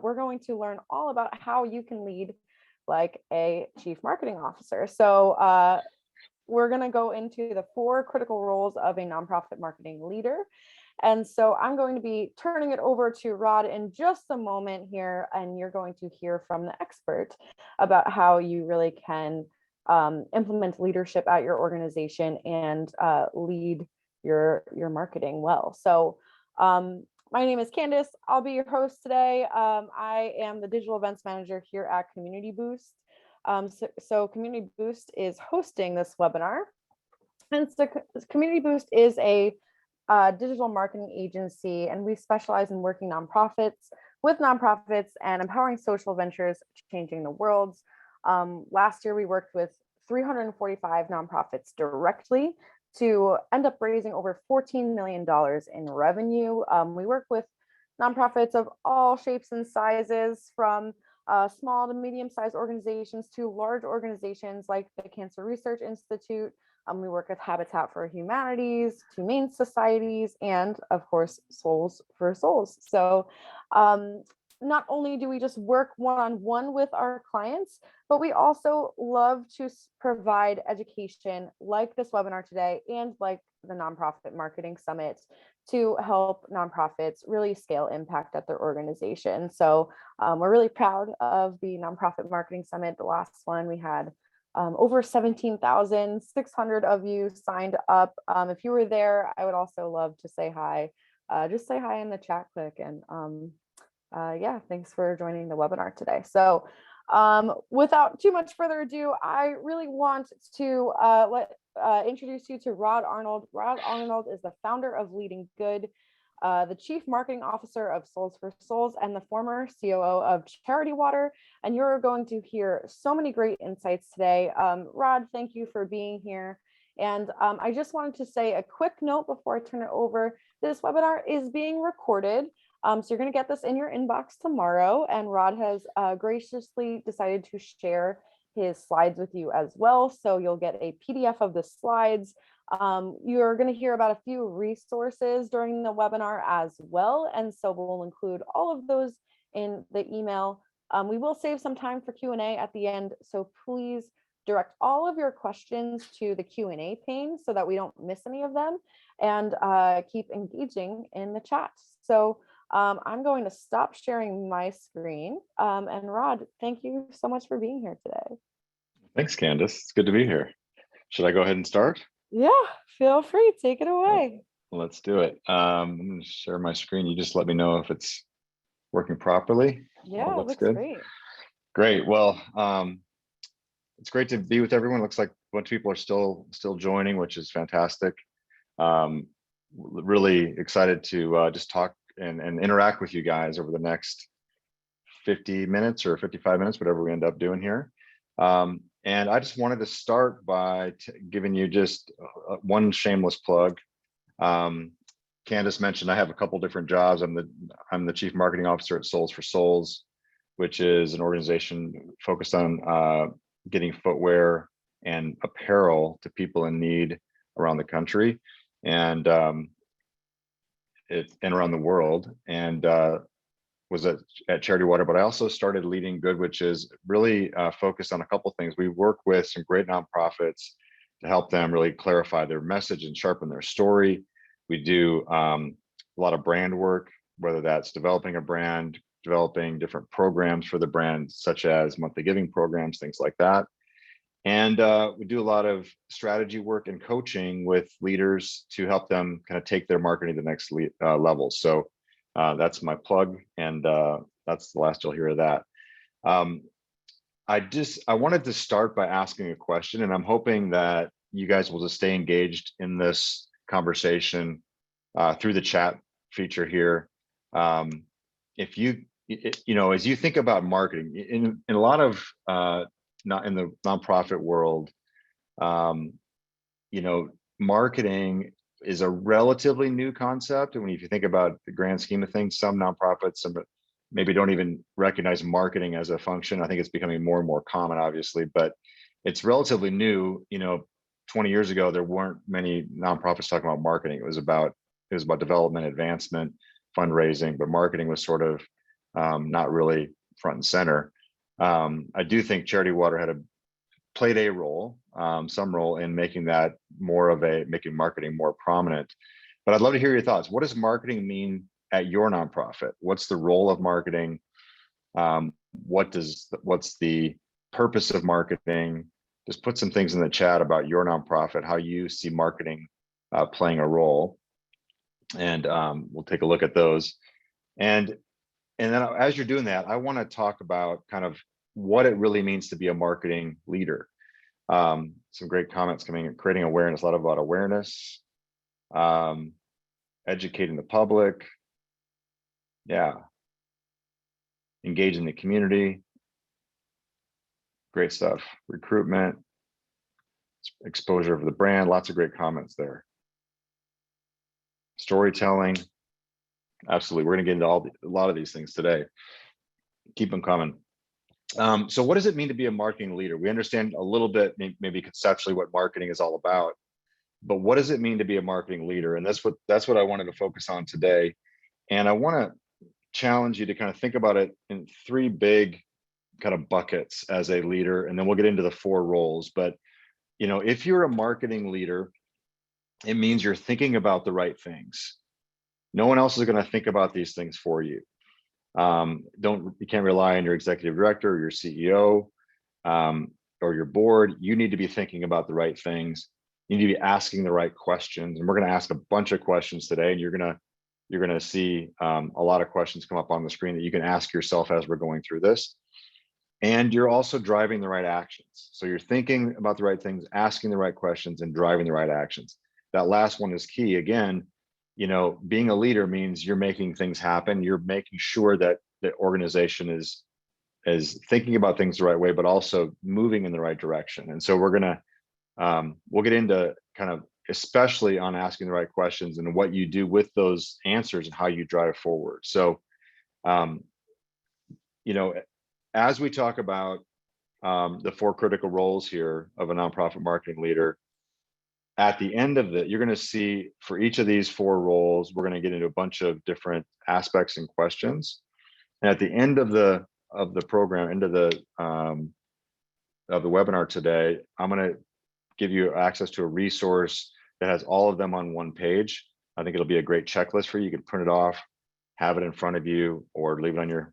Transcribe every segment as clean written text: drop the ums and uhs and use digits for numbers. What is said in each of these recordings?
we're going to learn all about how you can lead like a chief marketing officer. So we're going to go into the 4 critical roles of a nonprofit marketing leader. And so I'm going to be turning it over to Rod in just a moment here, and you're going to hear from the expert about how you really can implement leadership at your organization and lead your marketing well. So my name is Candace. I'll be your host today. I am the digital events manager here at Community Boost. So Community Boost is hosting this webinar. And so Community Boost is a digital marketing agency, and we specialize in working with nonprofits and empowering social ventures changing the world. Last year, we worked with 345 nonprofits directly to end up raising over $14 million in revenue. We work with nonprofits of all shapes and sizes, from small to medium-sized organizations to large organizations like the Cancer Research Institute. We work with Habitat for Humanities, humane societies, and of course, Souls for Souls. So not only do we just work one-on-one with our clients, but we also love to provide education like this webinar today and like the Nonprofit Marketing Summit to help nonprofits really scale impact at their organization. So we're really proud of the Nonprofit Marketing Summit. The last one we had over 17,600 of you signed up. If you were there, I would also love to say hi. Just say hi in the chat quick. And yeah, thanks for joining the webinar today. So without too much further ado, I really want to introduce you to Rod Arnold. Rod Arnold is the founder of Leading Good, the Chief Marketing Officer of Souls for Souls, and the former COO of Charity Water. And you're going to hear so many great insights today. Rod, thank you for being here. And I just wanted to say a quick note before I turn it over. This webinar is being recorded. So you're going to get this in your inbox tomorrow. And Rod has graciously decided to share his slides with you as well. So you'll get a PDF of the slides. You're going to hear about a few resources during the webinar as well. And so we'll include all of those in the email. We will save some time for Q&A at the end. So please direct all of your questions to the Q&A pane so that we don't miss any of them, and keep engaging in the chat. So I'm going to stop sharing my screen. And Rod, thank you so much for being here today. Thanks, Candace. It's good to be here. Should I go ahead and start? Yeah, feel free. Take it away. Let's do it. I'm going to share my screen. You just let me know if it's working properly. Yeah, it looks good. Great. Great. Well, it's great to be with everyone. Looks like a bunch of people are still joining, which is fantastic. Really excited to just talk and interact with you guys over the next 50 minutes or 55 minutes, whatever we end up doing here. And I just wanted to start by giving you just one shameless plug. Candace mentioned I have a couple different jobs. I'm the Chief Marketing Officer at Souls for Souls, which is an organization focused on getting footwear and apparel to people in need around the country and around the world. And was at Charity Water, but I also started Leading Good, which is really focused on a couple of things. We work with some great nonprofits to help them really clarify their message and sharpen their story. We do a lot of brand work, whether that's developing a brand, developing different programs for the brand, such as monthly giving programs, things like that. And we do a lot of strategy work and coaching with leaders to help them kind of take their marketing to the next level. So that's my plug, and that's the last you'll hear of that. I wanted to start by asking a question, and I'm hoping that you guys will just stay engaged in this conversation through the chat feature here. If you know, as you think about marketing in a lot of not in the nonprofit world, you know, marketing is a relatively new concept. And if you think about the grand scheme of things, some nonprofits maybe don't even recognize marketing as a function. I think it's becoming more and more common, obviously, but it's relatively new. You know, 20 years ago, there weren't many nonprofits talking about marketing. It was about development, advancement, fundraising, but marketing was sort of not really front and center. I do think Charity Water played a role, some role in making that making marketing more prominent. But I'd love to hear your thoughts. What does marketing mean at your nonprofit? What's the role of marketing? What's the purpose of marketing? Just put some things in the chat about your nonprofit, how you see marketing playing a role, and we'll take a look at those. And then as you're doing that, I want to talk about kind of what it really means to be a marketing leader. Some great comments coming in, creating awareness, a lot about awareness, educating the public. Yeah. Engaging the community. Great stuff. Recruitment, exposure of the brand, lots of great comments there. Storytelling. Absolutely. We're going to get into a lot of these things today. Keep them coming. So what does it mean to be a marketing leader? We understand a little bit, maybe conceptually, what marketing is all about, but what does it mean to be a marketing leader? And that's what I wanted to focus on today. And I want to challenge you to kind of think about it in three big kind of buckets as a leader, and then we'll get into the 4 roles. But if you're a marketing leader, it means you're thinking about the right things. No one else is going to think about these things for you. You can't rely on your executive director or your CEO or your board. You need to be thinking about the right things. You need to be asking the right questions. And we're going to ask a bunch of questions today, and you're going to see a lot of questions come up on the screen that you can ask yourself as we're going through this. And you're also driving the right actions. So you're thinking about the right things, asking the right questions, and driving the right actions. That last one is key. Again, being a leader means you're making things happen. You're making sure that the organization is thinking about things the right way, but also moving in the right direction. And so we'll get into kind of, especially on asking the right questions and what you do with those answers and how you drive forward. So, as we talk about the 4 critical roles here of a nonprofit marketing leader, at the end of it, you're going to see for each of these 4 roles, we're going to get into a bunch of different aspects and questions. And at the end of the program, end of the webinar today, I'm going to give you access to a resource that has all of them on one page. I think it'll be a great checklist for you. You can print it off, have it in front of you, or leave it on your,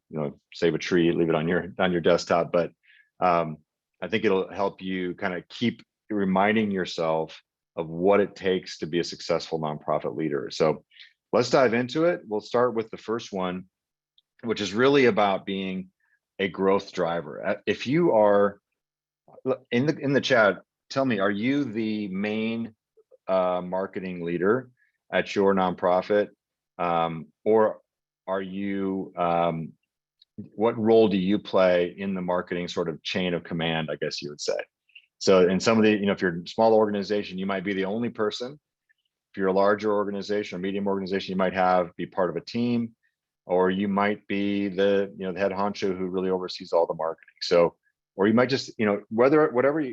save a tree, leave it on your desktop. But I think it'll help you kind of keep reminding yourself of what it takes to be a successful nonprofit leader. So let's dive into it. We'll start with the first one, which is really about being a growth driver. If you are in the chat, tell me, are you the main marketing leader at your nonprofit, or are you? What role do you play in the marketing sort of chain of command, I guess you would say? So in some of the, if you're a small organization, you might be the only person. If you're a larger organization or medium organization, you might be part of a team, or you might be the head honcho who really oversees all the marketing. So, or you might just, whatever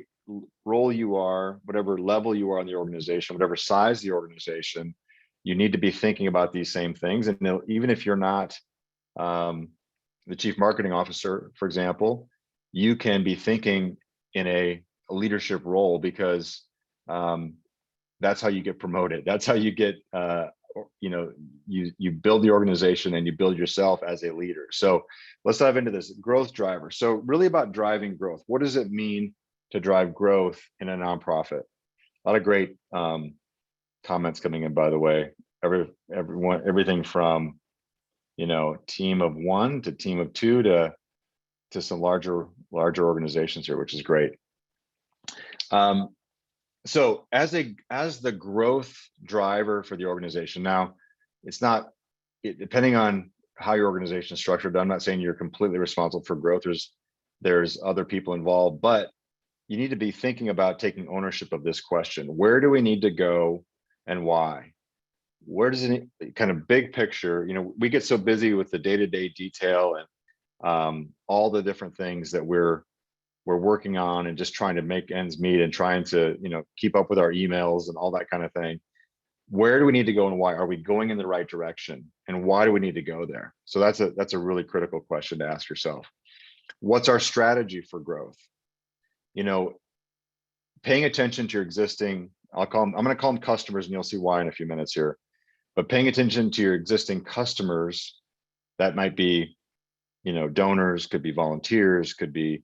role you are, whatever level you are in the organization, whatever size the organization, you need to be thinking about these same things. And even if you're not the chief marketing officer, for example, you can be thinking in a leadership role, because that's how you get promoted. That's how you get, you build the organization and you build yourself as a leader. So let's dive into this growth driver. So really about driving growth. What does it mean to drive growth in a nonprofit? A lot of great comments coming in, by the way. Everything from team of 1 to team of 2 to some larger organizations here, which is great. So as the growth driver for the organization, now depending on how your organization is structured, I'm not saying you're completely responsible for growth. There's other people involved, but you need to be thinking about taking ownership of this question. Where do we need to go and why? Where does it kind of big picture, we get so busy with the day-to-day detail and all the different things that we're working on and just trying to make ends meet and trying to, keep up with our emails and all that kind of thing. where do we need to go and why? Are we going in the right direction? And why do we need to go there? So that's a really critical question to ask yourself. What's our strategy for growth? You know, paying attention to your existing, I'm going to call them customers, and you'll see why in a few minutes here. But paying attention to your existing customers, that might be, you know, donors, could be volunteers, could be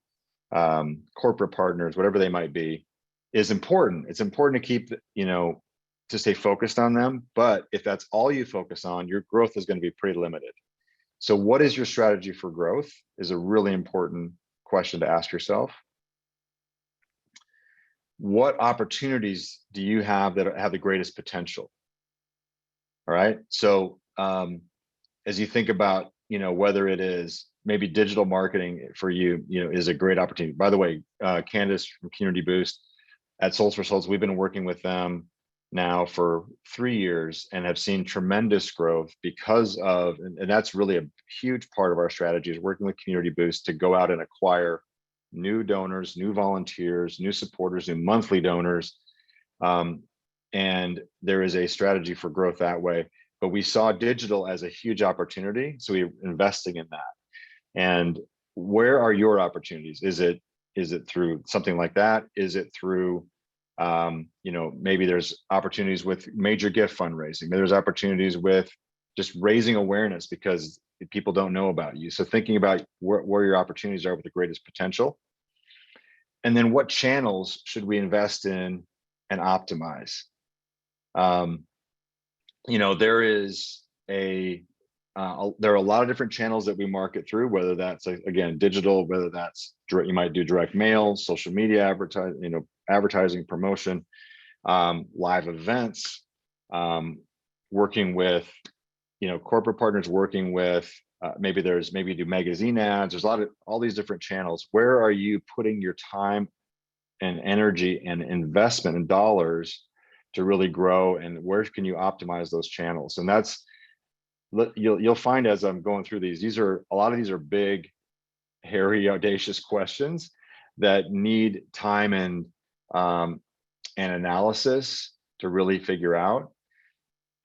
corporate partners, whatever they might be, is important. It's important to keep, you know, to stay focused on them. But if that's all you focus on, your growth is going to be pretty limited. So what is your strategy for growth is a really important question to ask yourself. What opportunities do you have that have the greatest potential? All right. So as you think about, you know, whether it is maybe digital marketing for you, you know, is a great opportunity. By the way, Candace from Community Boost at Souls for Souls, we've been working with them now for 3 years and have seen tremendous growth because of, and that's really a huge part of our strategy, is working with Community Boost to go out and acquire new donors, new volunteers, new supporters, new monthly donors. And there is a strategy for growth that way. But we saw digital as a huge opportunity, so we're investing in that. And where are your opportunities? Is it through something like that? Is it through, you know, maybe there's opportunities with major gift fundraising. Maybe there's opportunities with just raising awareness because people don't know about you. So thinking about where your opportunities are with the greatest potential. And then what channels should we invest in and optimize? You know, there are a lot of different channels that we market through, whether that's, again, digital, whether that's direct, you might do direct mail, social media advertising, you know, advertising, promotion, live events, working with, you know, corporate partners, working with, maybe you do magazine ads. There's all these different channels. Where are you putting your time and energy and investment and dollars to really grow, and where can you optimize those channels? And that's, you'll find as I'm going through these are, a lot of these are big, hairy, audacious questions that need time and analysis to really figure out.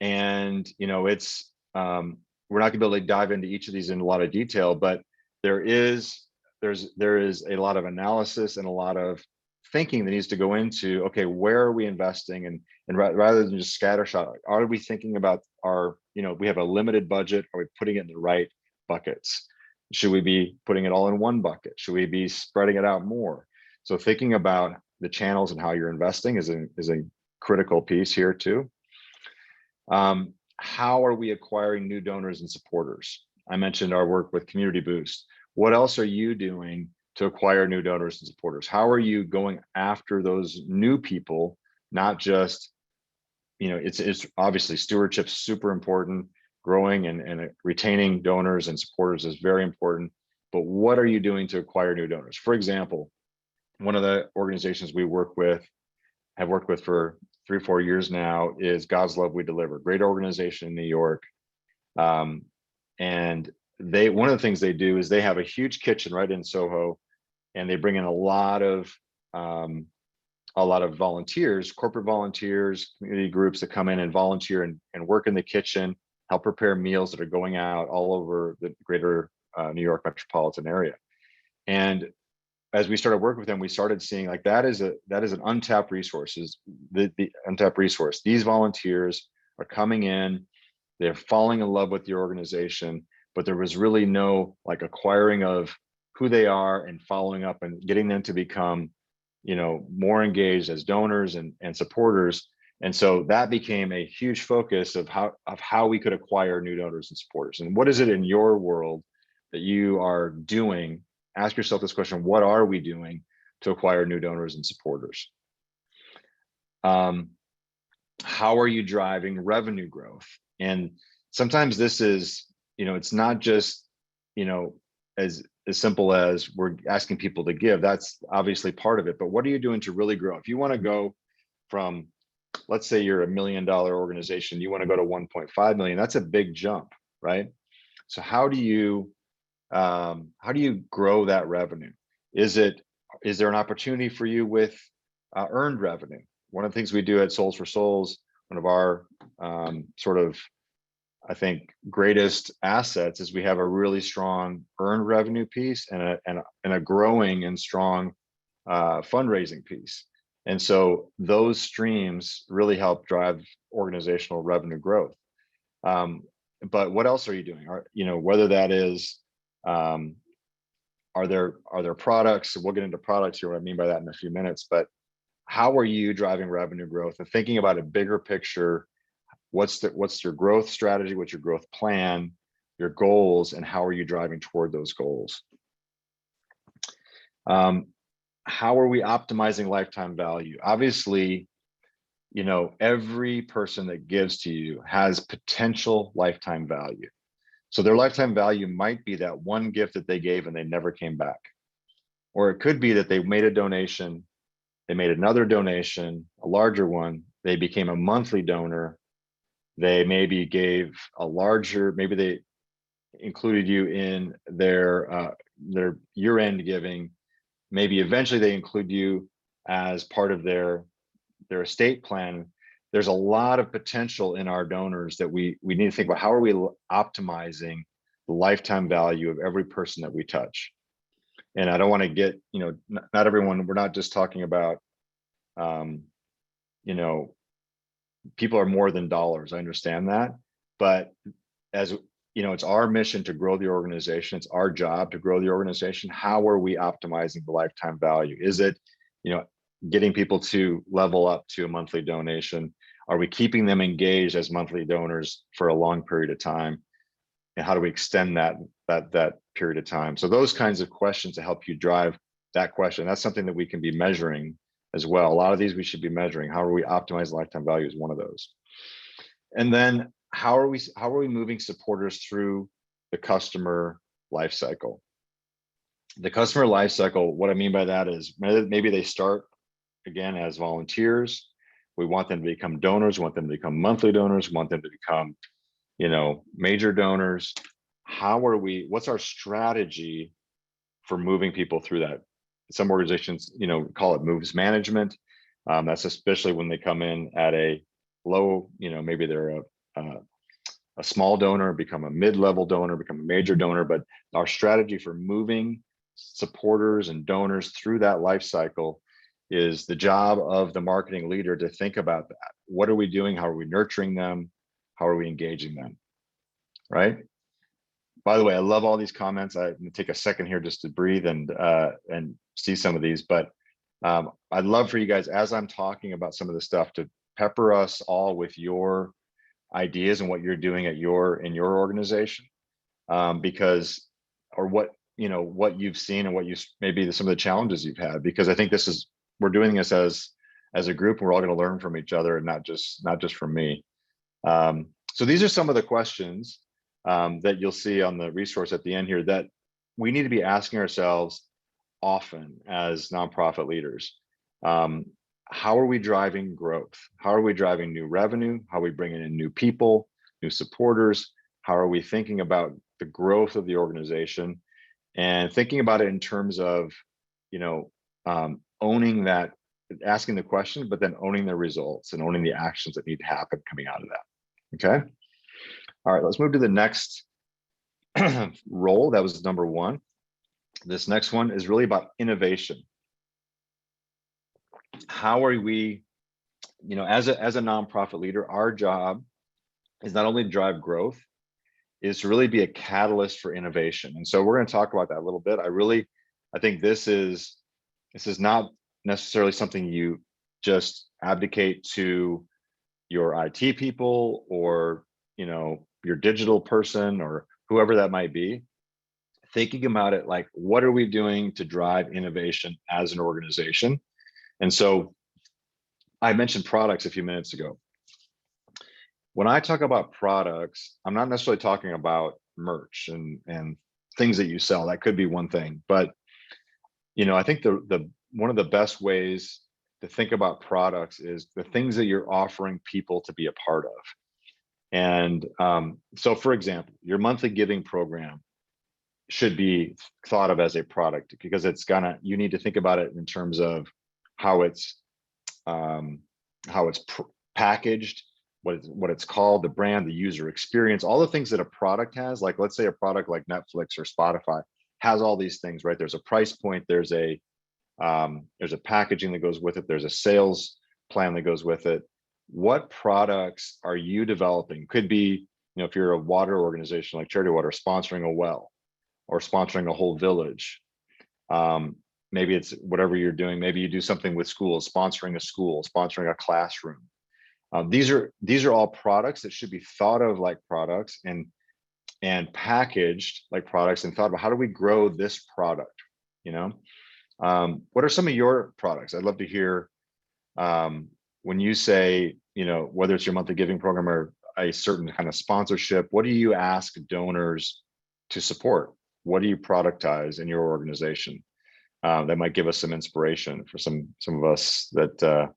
And, you know, it's, we're not gonna be able to dive into each of these in a lot of detail, but there is a lot of analysis and a lot of thinking that needs to go into, okay, where are we investing? And rather than just scattershot, are we thinking about our, you know, we have a limited budget, are we putting it in the right buckets? Should we be putting it all in one bucket? Should we be spreading it out more? So thinking about the channels and how you're investing is a critical piece here too. How are we acquiring new donors and supporters? I mentioned our work with Community Boost. What else are you doing to acquire new donors and supporters? How are you going after those new people? Not just, you know, it's obviously stewardship's super important. Growing and retaining donors and supporters is very important. But what are you doing to acquire new donors? For example, one of the organizations we have worked with for 3 or 4 years now is God's Love We Deliver. Great organization in New York. And one of the things they do is they have a huge kitchen right in Soho, and they bring in a lot of volunteers, corporate volunteers, community groups that come in and volunteer and work in the kitchen, help prepare meals that are going out all over the greater New York metropolitan area. And as we started working with them, we started seeing like that is an untapped resource. The untapped resource. These volunteers are coming in, they're falling in love with your organization, but there was really no like acquiring of who they are and following up and getting them to become, you know, more engaged as donors and supporters. And so that became a huge focus of how we could acquire new donors and supporters. And what is it in your world that you are doing? Ask yourself this question: what are we doing to acquire new donors and supporters? How are you driving revenue growth? And sometimes this is, you know, it's not just, you know, as simple as we're asking people to give. That's obviously part of it, but what are you doing to really grow? If you want to go from, let's say you're $1 million organization, you want to go to 1.5 million, that's a big jump, right? So how do you grow that revenue? Is there an opportunity for you with earned revenue? One of the things we do at Souls for Souls, one of our sort of, I think, greatest assets is we have a really strong earned revenue piece and a growing and strong fundraising piece. And so those streams really help drive organizational revenue growth. But what else are you doing? Whether that is, are there products? We'll get into products here, what I mean by that in a few minutes, but how are you driving revenue growth and thinking about a bigger picture? What's your growth strategy? What's your growth plan, your goals, and how are you driving toward those goals? How are we optimizing lifetime value? Obviously, every person that gives to you has potential lifetime value. So their lifetime value might be that one gift that they gave and they never came back. Or it could be that they made a donation, they made another donation, a larger one, they became a monthly donor, they maybe gave a larger, maybe they included you in their year-end giving, maybe eventually they include you as part of their estate plan. There's a lot of potential in our donors that we need to think about. How are we optimizing the lifetime value of every person that we touch? And I don't want to get, not everyone, we're not just talking about, people are more than dollars. I understand that. But as it's our mission to grow the organization. It's our job to grow the organization. How are we optimizing the lifetime value? Is it, getting people to level up to a monthly donation? Are we keeping them engaged as monthly donors for a long period of time? And how do we extend that period of time? So those kinds of questions to help you drive that question. That's something that we can be measuring as well. A lot of these we should be measuring. How are we optimizing lifetime value is one of those. And then how are we moving supporters through the customer life cycle? The customer life cycle, what I mean by that is maybe they start again as volunteers. We want them to become donors, we want them to become monthly donors, we want them to become, major donors. What's our strategy for moving people through that? Some organizations, call it moves management. That's especially when they come in at a low, maybe they're a small donor, become a mid-level donor, become a major donor. But our strategy for moving supporters and donors through that life cycle is the job of the marketing leader to think about that. What are we doing? How are we nurturing them? How are we engaging them? Right? By the way, I love all these comments. I'm gonna take a second here just to breathe and see some of these, but I'd love for you guys, as I'm talking about some of this stuff, to pepper us all with your ideas and what you're doing in your organization, what you've seen and maybe some of the challenges you've had, because I think we're doing this as a group, and we're all going to learn from each other and not just from me. So these are some of the questions that you'll see on the resource at the end here that we need to be asking ourselves often as nonprofit leaders. How are we driving growth? How are we driving new revenue? How are we bringing in new people, new supporters? How are we thinking about the growth of the organization and thinking about it in terms of, owning that, asking the question, but then owning the results and owning the actions that need to happen coming out of that. Okay. All right, let's move to the next role. That was number one. This next one is really about innovation. How are we, as a nonprofit leader, our job is not only to drive growth, is to really be a catalyst for innovation. And so we're going to talk about that a little bit. I think this is not necessarily something you just abdicate to your IT people or, your digital person or whoever that might be. Thinking about it like, what are we doing to drive innovation as an organization? And so I mentioned products a few minutes ago. When I talk about products, I'm not necessarily talking about merch and things that you sell. That could be one thing, but I think the one of the best ways to think about products is the things that you're offering people to be a part of. And so, for example, your monthly giving program should be thought of as a product, because you need to think about it in terms of how it's packaged, what it's called, the brand, the user experience, all the things that a product has. Like, let's say a product like Netflix or Spotify has all these things, right? There's a price point, there's a packaging that goes with it, there's a sales plan that goes with it. What products are you developing? Could be, if you're a water organization like Charity Water, sponsoring a well or sponsoring a whole village. Maybe it's whatever you're doing. Maybe you do something with schools, sponsoring a school, sponsoring a classroom. These are all products that should be thought of like products and packaged like products, and thought about, how do we grow this product? What are some of your products? I'd love to hear, when you say, whether it's your monthly giving program or a certain kind of sponsorship, what do you ask donors to support? What do you productize in your organization? That might give us some inspiration for some of us that,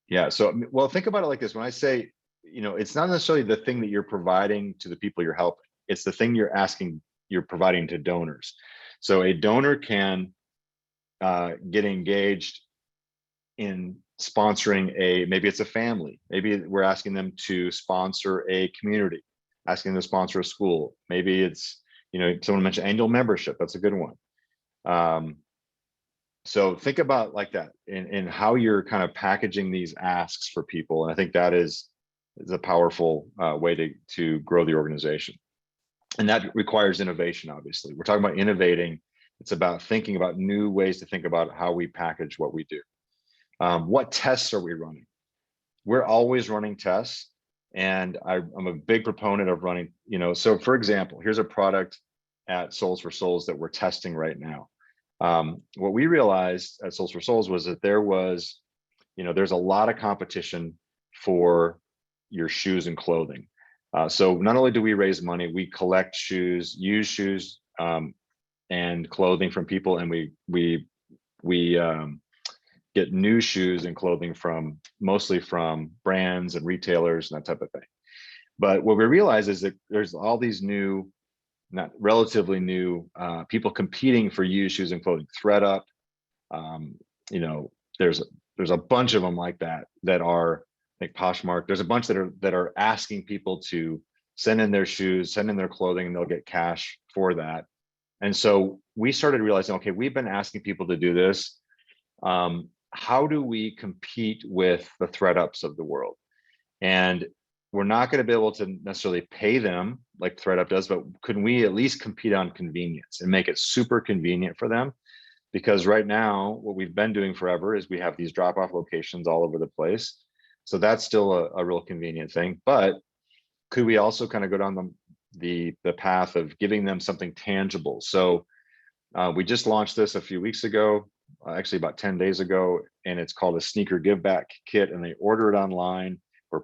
yeah. So, well, think about it like this. When I say, it's not necessarily the thing that you're providing to the people you're helping. It's the thing you're providing to donors. So a donor can get engaged in sponsoring maybe it's a family. Maybe we're asking them to sponsor a community, asking them to sponsor a school. Maybe it's, someone mentioned annual membership. That's a good one. So think about like that in how you're kind of packaging these asks for people. And I think that is a powerful way to grow the organization. And that requires innovation, obviously. We're talking about innovating. It's about thinking about new ways to think about how we package what we do. What tests are we running? We're always running tests. And I'm a big proponent of running, so for example, here's a product at Souls for Souls that we're testing right now. What we realized at Souls for Souls was that there's a lot of competition for your shoes and clothing. So not only do we raise money, we collect shoes, used shoes, and clothing from people, and we get new shoes and clothing mostly from brands and retailers and that type of thing. But what we realize is that there's all these new, not relatively new, people competing for used shoes and clothing. ThredUp, there's a bunch of them like that are like Poshmark. There's a bunch that are asking people to send in their shoes, send in their clothing, and they'll get cash for that. And so we started realizing, okay, we've been asking people to do this. How do we compete with the ThredUps of the world? And we're not going to be able to necessarily pay them like ThredUp does, but could we at least compete on convenience and make it super convenient for them? Because right now, what we've been doing forever is we have these drop-off locations all over the place. So that's still a real convenient thing. But could we also kind of go down the path of giving them something tangible? So we just launched this a few weeks ago, actually about 10 days ago, and it's called a sneaker give back kit, and they order it online. We're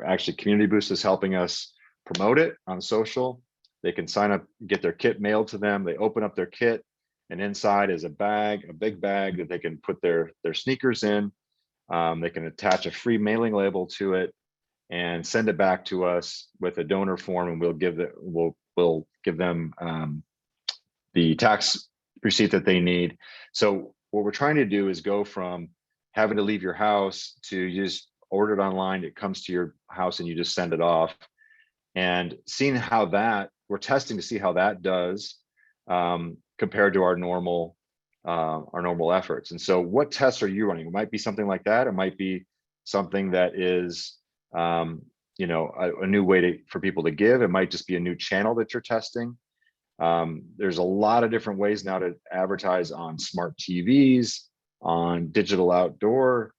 actually, Community Boost is helping us promote it on social. They can sign up, get their kit mailed to them. They open up their kit, and inside is a big bag that they can put their sneakers in. They can attach a free mailing label to it and send it back to us with a donor form, and we'll give them the tax receipt that they need. So what we're trying to do is go from having to leave your house to you just order it online, it comes to your house and you just send it off, and seeing how we're testing to see how that does compared to our normal efforts. And so what tests are you running? It might be something like that. It might be something that is a new way for people to give. It might just be a new channel that you're testing. There's a lot of different ways now to advertise on smart TVs, on digital outdoor.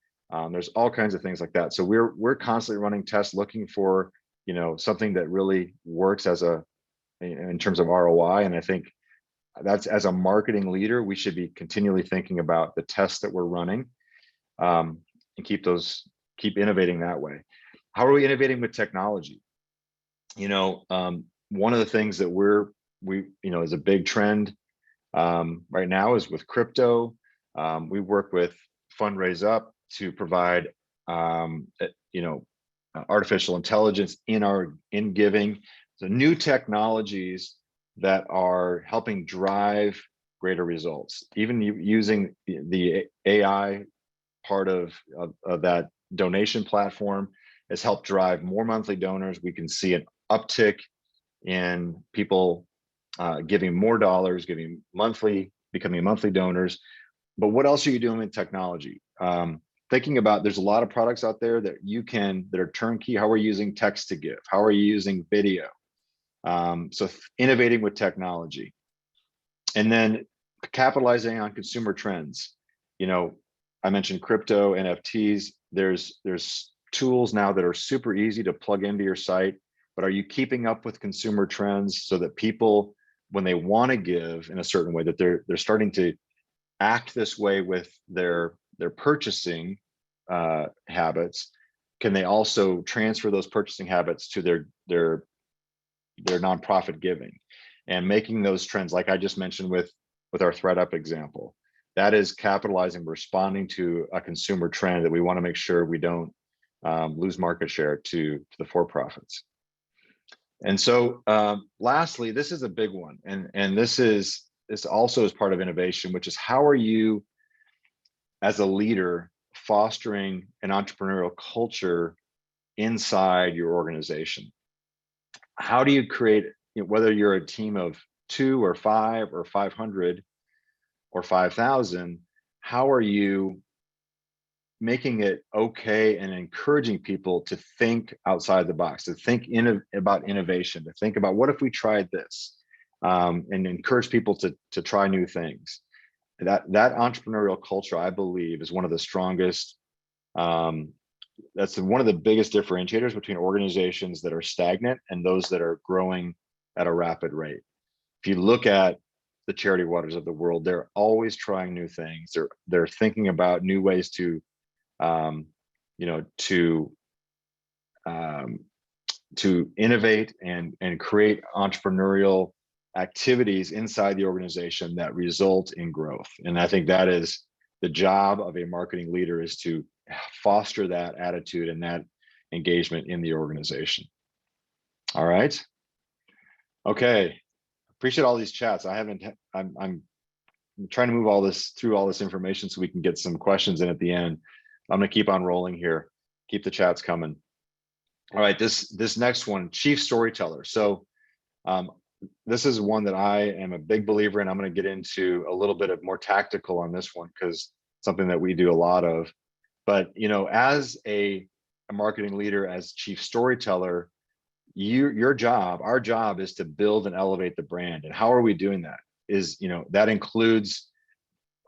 There's all kinds of things like that. So we're constantly running tests, looking for something that really works in terms of ROI. And I think that's, as a marketing leader, we should be continually thinking about the tests that we're running, and keep innovating that way. How are we innovating with technology? One of the things that is a big trend right now is with crypto. We work with Fundraise Up to provide artificial intelligence in giving. So new technologies that are helping drive greater results, even using the AI part of that donation platform has helped drive more monthly donors. We can see an uptick in people giving more dollars, becoming monthly donors. But what else are you doing with technology? Thinking about, there's a lot of products out there that are turnkey. How are you using text to give? How are you using video? So innovating with technology, and then capitalizing on consumer trends. I mentioned crypto, NFTs. There's tools now that are super easy to plug into your site, but are you keeping up with consumer trends so that people, when they want to give in a certain way, that they're starting to act this way with their purchasing habits? Can they also transfer those purchasing habits to their nonprofit giving, and making those trends, like I just mentioned with our ThreadUp example? That is capitalizing, responding to a consumer trend that we want to make sure we don't lose market share to the for-profits. And so lastly, this is a big one, and this also is part of innovation, which is, how are you as a leader fostering an entrepreneurial culture inside your organization? How do you create, whether you're a team of 2 or 5 or 500 or 5,000, how are you making it okay and encouraging people to think outside the box, to think about innovation, to think about, what if we tried this, and encourage people to try new things? That entrepreneurial culture, I believe, is one of the strongest. That's one of the biggest differentiators between organizations that are stagnant and those that are growing at a rapid rate. If you look at the Charity Waters of the world, they're always trying new things. They're thinking about new ways to innovate and create entrepreneurial activities inside the organization that result in growth. And I think that is the job of a marketing leader, is to foster that attitude and that engagement in the organization. All right. Okay. Appreciate all these chats. I'm trying to move through all this information so we can get some questions in at the end. I'm going to keep on rolling here. Keep the chats coming. All right. This next one, chief storyteller. So this is one that I am a big believer in. I'm going to get into a little bit of more tactical on this one, because something that we do a lot of. But as a marketing leader, as chief storyteller, our job is to build and elevate the brand. And how are we doing that? That includes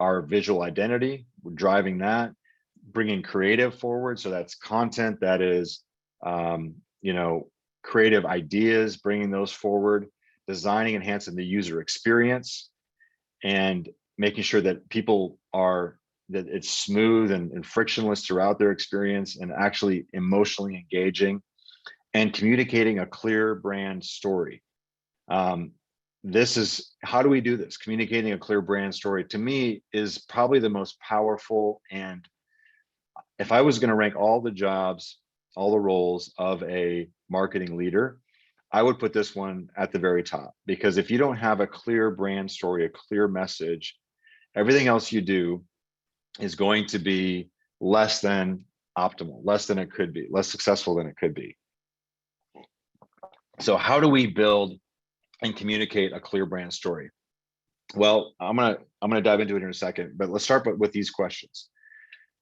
our visual identity. We're driving that, bringing creative forward. So that's content, that is, creative ideas, bringing those forward, designing, enhancing the user experience, and making sure that that it's smooth and frictionless throughout their experience, and actually emotionally engaging, and communicating a clear brand story. How do we do this? Communicating a clear brand story, to me, is probably the most powerful. And if I was going to rank all the jobs, all the roles of a marketing leader, I would put this one at the very top. Because if you don't have a clear brand story, a clear message, everything else you do is going to be less than optimal, less than it could be, less successful than it could be. So how do we build and communicate a clear brand story? Well, I'm gonna dive into it in a second, but let's start with these questions.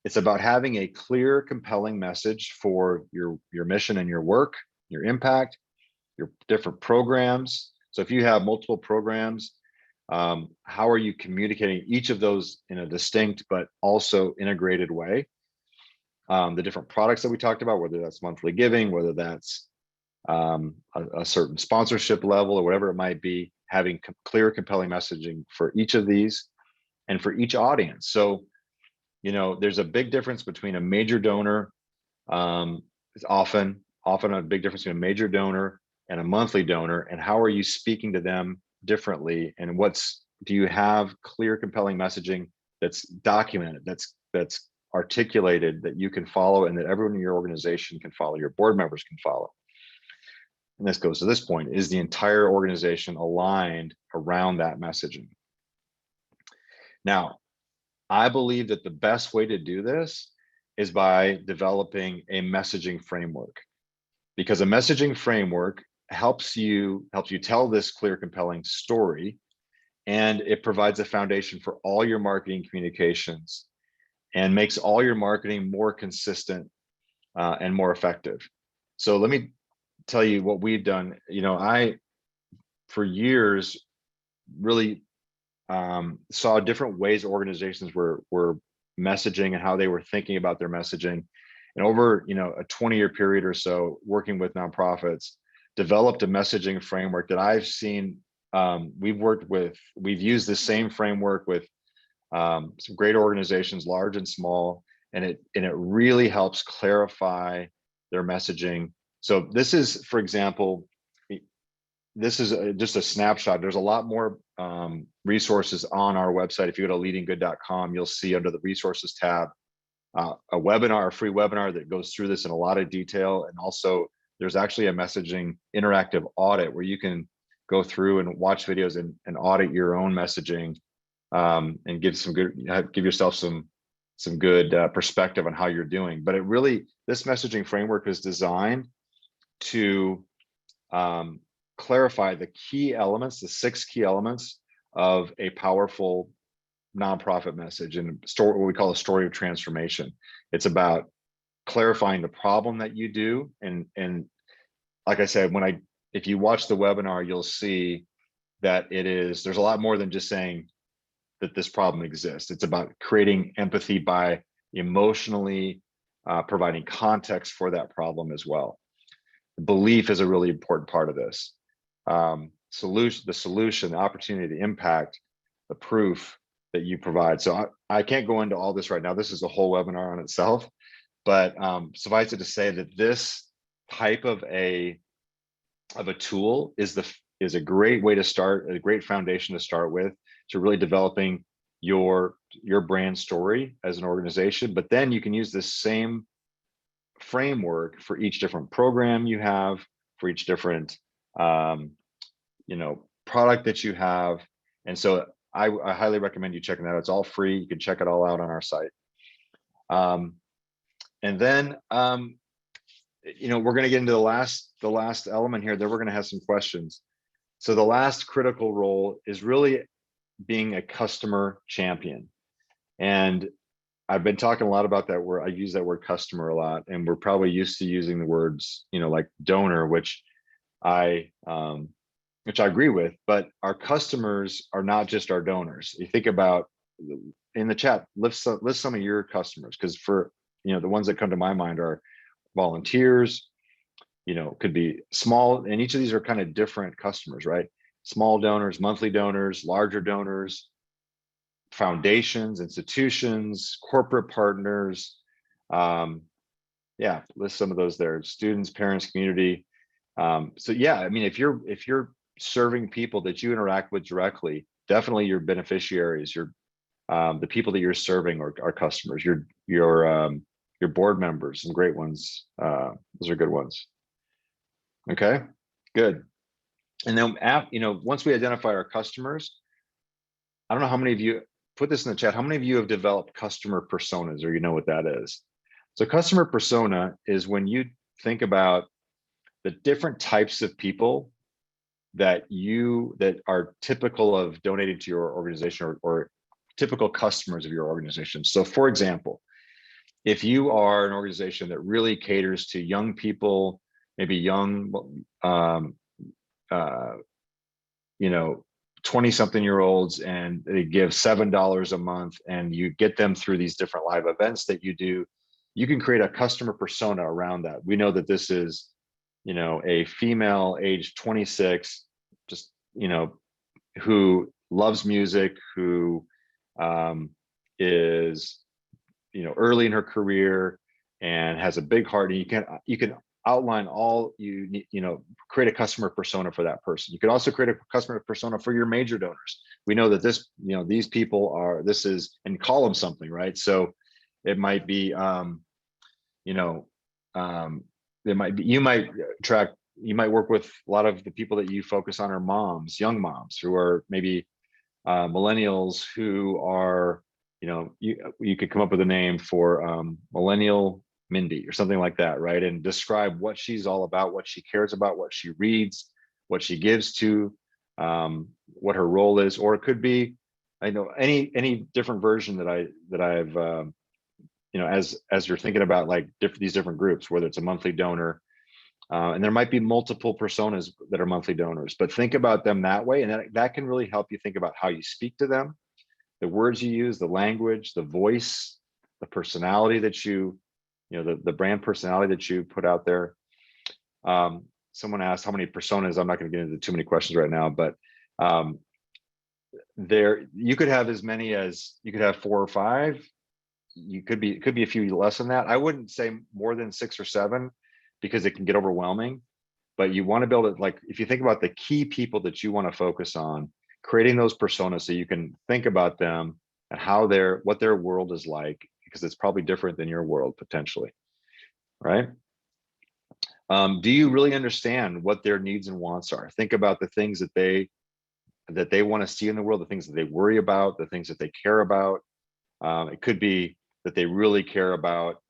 It's about having a clear, compelling message for your mission and your work, your impact, your different programs. So if you have multiple programs, how are you communicating each of those in a distinct but also integrated way? The different products that we talked about, whether that's monthly giving, whether that's a certain sponsorship level, or whatever it might be, having clear, compelling messaging for each of these and for each audience. So, there's a big difference between a major donor. It's often a big difference between a major donor and a monthly donor. And how are you speaking to them differently? And do you have clear, compelling messaging that's documented, that's articulated, that you can follow, and that everyone in your organization can follow, your board members can follow? And this goes to this point: is the entire organization aligned around that messaging? Now, I believe that the best way to do this is by developing a messaging framework, because a messaging framework helps you tell this clear, compelling story, and it provides a foundation for all your marketing communications and makes all your marketing more consistent and more effective. So let me tell you what we've done. I, for years, really saw different ways organizations were messaging and how they were thinking about their messaging. And over a 20-year period or so, working with nonprofits, developed a messaging framework that I've seen. We've used the same framework with some great organizations, large and small, and it really helps clarify their messaging. So this is, for example, this is just a snapshot. There's a lot more resources on our website. If you go to leadinggood.com, you'll see under the resources tab a free webinar that goes through this in a lot of detail. And also there's actually a messaging interactive audit where you can go through and watch videos and audit your own messaging, and give yourself some good perspective on how you're doing. But this messaging framework is designed to clarify the key elements, the 6 key elements of a powerful nonprofit message, and what we call a story of transformation. It's about clarifying the problem that you do. And like I said, if you watch the webinar, you'll see that there's a lot more than just saying that this problem exists. It's about creating empathy by emotionally providing context for that problem as well. Belief is a really important part of this. The solution, the opportunity, the impact, the proof that you provide. So I can't go into all this right now. This is a whole webinar on itself, but suffice it to say that this type of a tool is a great way to start, a great foundation to start with, to really developing your brand story as an organization. But then you can use this same framework for each different program you have, for each different product that you have. And so I highly recommend you checking that out. It's all free. You can check it all out on our site. And then we're going to get into the last element here. Then we're going to have some questions. So the last critical role is really being a customer champion. And I've been talking a lot about that word. I use that word customer a lot, and we're probably used to using the words, like donor, which I agree with, but our customers are not just our donors. You think about, in the chat, list some of your customers, because for the ones that come to my mind are volunteers, could be small, and each of these are kind of different customers, right? Small donors, monthly donors, larger donors, foundations, institutions, corporate partners. List some of those there. Students, parents, community. So yeah, I mean, if you're serving people that you interact with directly, definitely your beneficiaries, the people that you're serving are customers. Your board members, some great ones. Those are good ones. Okay, good. And then once we identify our customers, I don't know how many of you, put this in the chat, how many of you have developed customer personas, or you know what that is? So customer persona is when you think about the different types of people that are typical of donating to your organization, or typical customers of your organization. So for example, if you are an organization that really caters to young people, maybe young 20-something-year-olds, and they give $7 a month, and you get them through these different live events that you do, you can create a customer persona around that. We know that this is a female age 26, just who loves music, who is early in her career and has a big heart. And you can outline all you need, create a customer persona for that person. You can also create a customer persona for your major donors. We know that these people are, and call them something, right? So it might be you might work with a lot of the people that you focus on are moms, young moms, who are maybe millennials, who are you could come up with a name for millennial Mindy or something like that, right? And describe what she's all about, what she cares about, what she reads, what she gives to, what her role is. Or it could be, I know, any different version that I've as you're thinking about like these different groups, whether it's a monthly donor, and there might be multiple personas that are monthly donors, but think about them that way, and that can really help you think about how you speak to them, the words you use, the language, the voice, the personality that the brand personality that you put out there. Someone asked how many personas. I'm not going to get into too many questions right now, but you could have as many as, you could have 4 or 5. It could be a few less than that. I wouldn't say more than 6 or 7, because it can get overwhelming. But you want to build it, like, if you think about the key people that you want to focus on, creating those personas so you can think about them and what their world is like, because it's probably different than your world potentially, right? Do you really understand what their needs and wants are? Think about the things that they want to see in the world, the things that they worry about, the things that they care about. It could be that they really care about,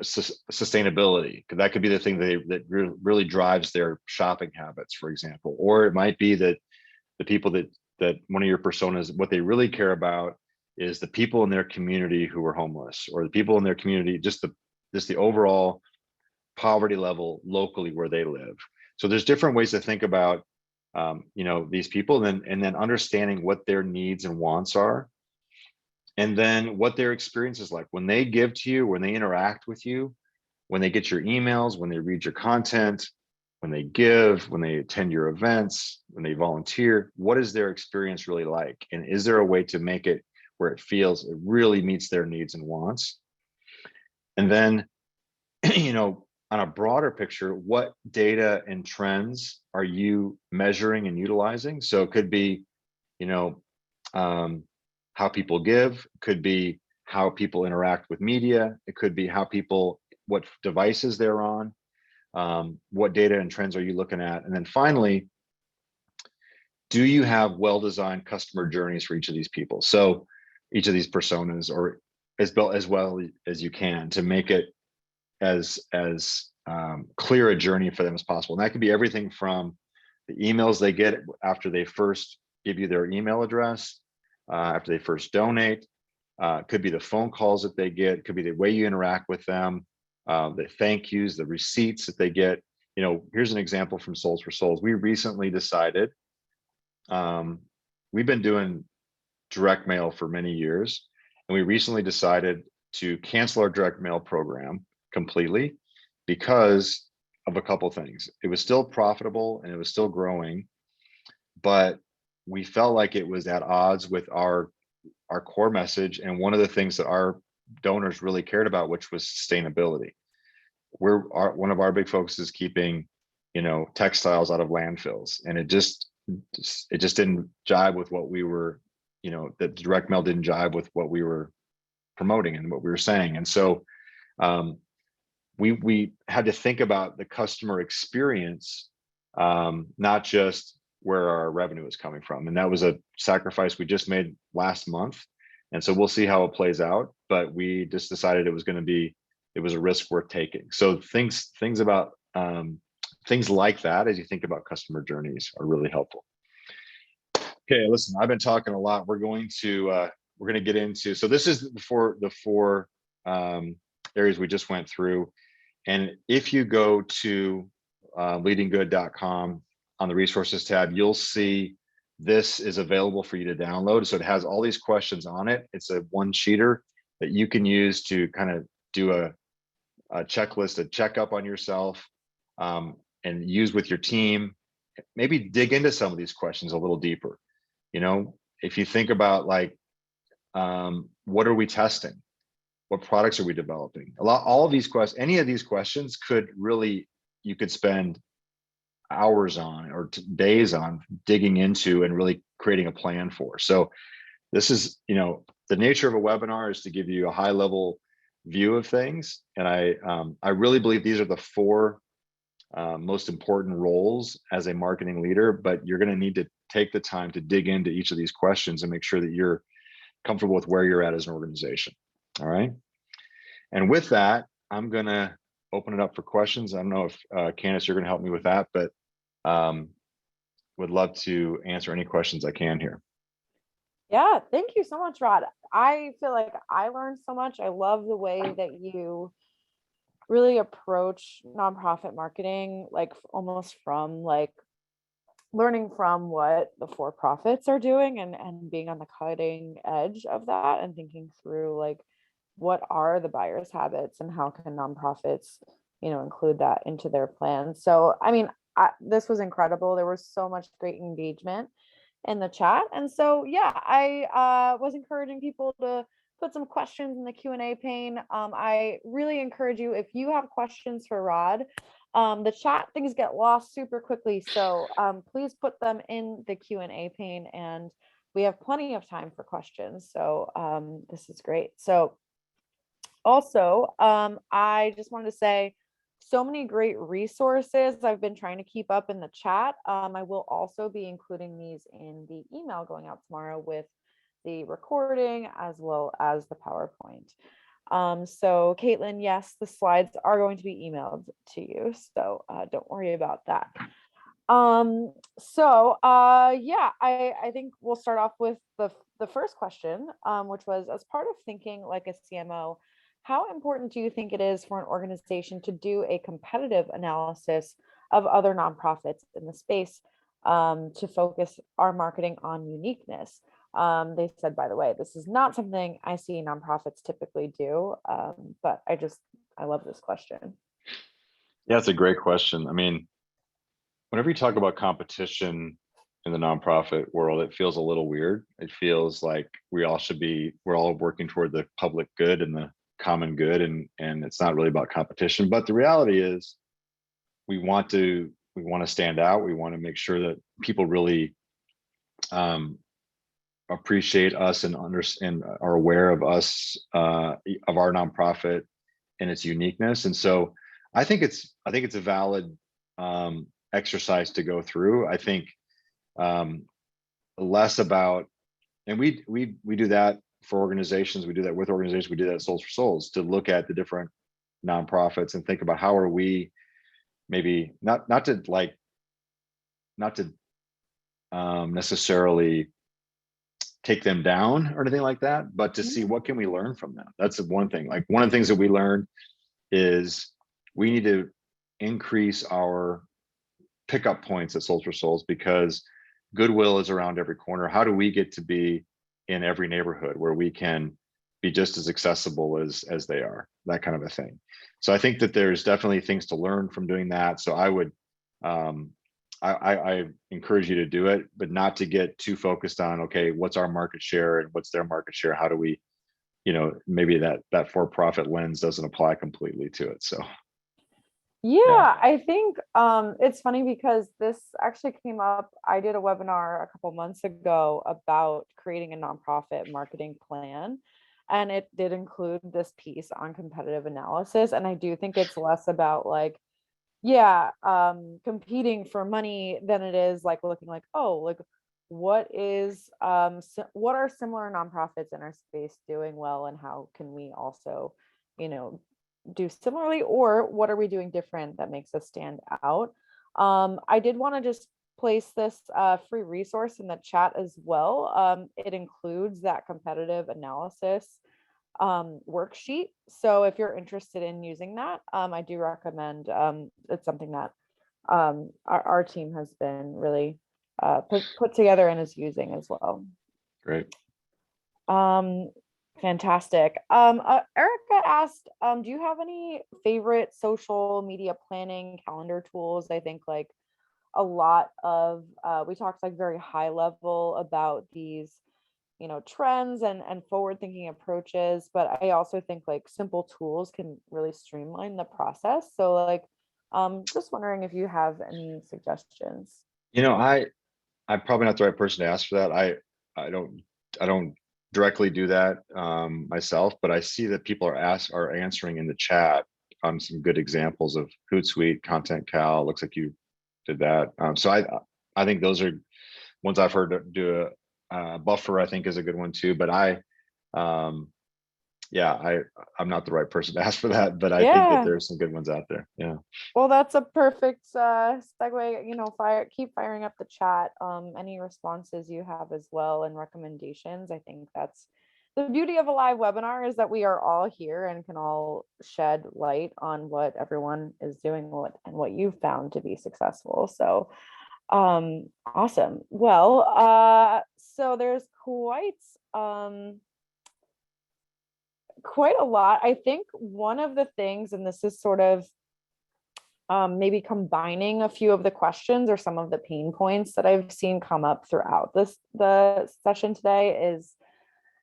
sustainability, because that could be the thing that really drives their shopping habits, for example. Or it might be that the people that one of your personas, what they really care about is the people in their community who are homeless, or the people in their community, just the overall poverty level locally where they live. So there's different ways to think about these people, and then understanding what their needs and wants are, and then what their experience is like when they give to you, when they interact with you, when they get your emails, when they read your content, when they give, when they attend your events, when they volunteer. What is their experience really like? And is there a way to make it where it feels it really meets their needs and wants? And then, on a broader picture, what data and trends are you measuring and utilizing? So it could be, how people give, could be how people interact with media, it could be what devices they're on, what data and trends are you looking at? And then finally, do you have well-designed customer journeys for each of these people? So each of these personas, or as well as you can, to make it as clear a journey for them as possible. And that could be everything from the emails they get after they first give you their email address, after they first donate. Could be the phone calls that they get, could be the way you interact with them, the thank yous, the receipts that they get. Here's an example from Souls for Souls. We recently decided, we've been doing direct mail for many years, and we recently decided to cancel our direct mail program completely because of a couple things. It was still profitable and it was still growing, but we felt like it was at odds with our core message, and one of the things that our donors really cared about, which was sustainability. One of our big focuses is keeping textiles out of landfills, and it just didn't jive with what we were, the direct mail didn't jive with what we were promoting and what we were saying. And so we had to think about the customer experience, not just where our revenue is coming from. And that was a sacrifice we just made last month. And so we'll see how it plays out, but we just decided it was a risk worth taking. So things about things like that, as you think about customer journeys, are really helpful. Okay, listen, I've been talking a lot. We're going to get into, so this is the four areas we just went through. And if you go to leadinggood.com, on the resources tab, you'll see this is available for you to download. So it has all these questions on it. It's a one-sheeter that you can use to kind of do a checklist, a checkup on yourself, and use with your team. Maybe dig into some of these questions a little deeper. If you think about, like, what are we testing? What products are we developing? All of these questions, any of these questions you could spend hours on, or days on, digging into and really creating a plan for. So this is, the nature of a webinar is to give you a high level view of things. And I really believe these are the 4 most important roles as a marketing leader, but you're going to need to take the time to dig into each of these questions and make sure that you're comfortable with where you're at as an organization. All right. And with that, I'm going to open it up for questions. I don't know if Candace, you're going to help me with that, but would love to answer any questions I can here. Yeah, thank you so much, Rod. I feel like I learned so much. I love the way that you really approach nonprofit marketing, like almost from like learning from what the for-profits are doing and being on the cutting edge of that and thinking through like what are the buyers' habits and how can nonprofits, include that into their plans. So, I mean, this was incredible. There was so much great engagement in the chat. And so, yeah, I was encouraging people to put some questions in the Q&A pane. I really encourage you, if you have questions for Rod, the chat things get lost super quickly. So please put them in the Q&A pane and we have plenty of time for questions. So this is great. So also, I just wanted to say, so many great resources I've been trying to keep up in the chat. I will also be including these in the email going out tomorrow with the recording as well as the PowerPoint. So Caitlin, yes, the slides are going to be emailed to you, so don't worry about that. Yeah, I think we'll start off with the first question, which was, as part of thinking like a CMO, how important do you think it is for an organization to do a competitive analysis of other nonprofits in the space to focus our marketing on uniqueness? They said, by the way, this is not something I see nonprofits typically do, but I love this question. Yeah, it's a great question. I mean, whenever you talk about competition in the nonprofit world, it feels a little weird. It feels like we're all working toward the public good and the common good, and it's not really about competition. But the reality is we want to stand out. We want to make sure that people really appreciate us and understand, are aware of us, of our nonprofit and its uniqueness. And so I think it's a valid exercise to go through. I think less about, and we do that for organizations, we do that with organizations, we do that at Souls for Souls, to look at the different nonprofits and think about how are we maybe not to necessarily take them down or anything like that, but to see what can we learn from them. That's one thing. Like, one of the things that we learned is we need to increase our pickup points at Souls for Souls, because goodwill is around every corner. How do we get to be in every neighborhood where we can be just as accessible as they are, that kind of a thing. So I think that there's definitely things to learn from doing that. So I would, I encourage you to do it, but not to get too focused on, okay, what's our market share and what's their market share? How do we, maybe that for-profit lens doesn't apply completely to it. So. Yeah, I think it's funny because this actually came up. I did a webinar a couple months ago about creating a nonprofit marketing plan, and it did include this piece on competitive analysis. And I do think it's less about like, competing for money than it is like looking like, oh, like what are similar nonprofits in our space doing well, and how can we also, do similarly, or what are we doing different that makes us stand out? I did want to just place this free resource in the chat as well. It includes that competitive analysis worksheet. So if you're interested in using that, I do recommend. It's something that our team has been really put together and is using as well. Great. Fantastic. Erica asked, do you have any favorite social media planning calendar tools? I think like a lot of, we talked like very high level about these, trends and forward thinking approaches, but I also think like simple tools can really streamline the process. So like, just wondering if you have any suggestions. I'm probably not the right person to ask for that. I don't directly do that myself, but I see that people are answering in the chat some good examples of Hootsuite, Content Cal. Looks like you did that. So I think those are Ones I've heard do a buffer, I think, is a good one too. But um, yeah, I'm not the right person to ask for that, but I think that Yeah. there's some good ones out there. Yeah. Well, that's a perfect segue. Keep firing up the chat. Any responses you have as well and recommendations. I think that's the beauty of a live webinar, is that we are all here and can all shed light on what everyone is doing, what you've found to be successful. So awesome. Well, so there's quite a lot. I think one of the things, and this is sort of maybe combining a few of the questions or some of the pain points that I've seen come up throughout the session today, is,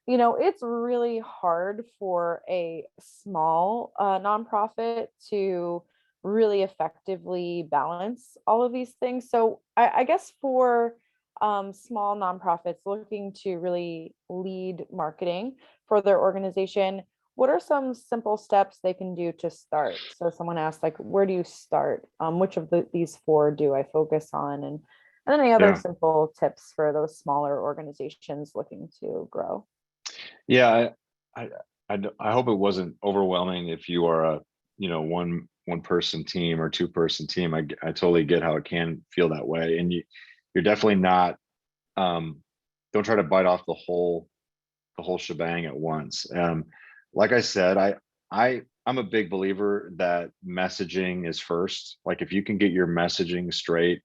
it's really hard for a small nonprofit to really effectively balance all of these things. So I guess for small nonprofits looking to really lead marketing for their organization, what are some simple steps they can do to start? So someone asked, like, where do you start? Which of these four do I focus on? And any other Yeah. simple tips for those smaller organizations looking to grow? Yeah. I hope it wasn't overwhelming if you are a, one person team or two-person team. I totally get how it can feel that way. And you're definitely not, don't try to bite off the whole shebang at once. Like I said, I'm a big believer that messaging is first. Like if you can get your messaging straight,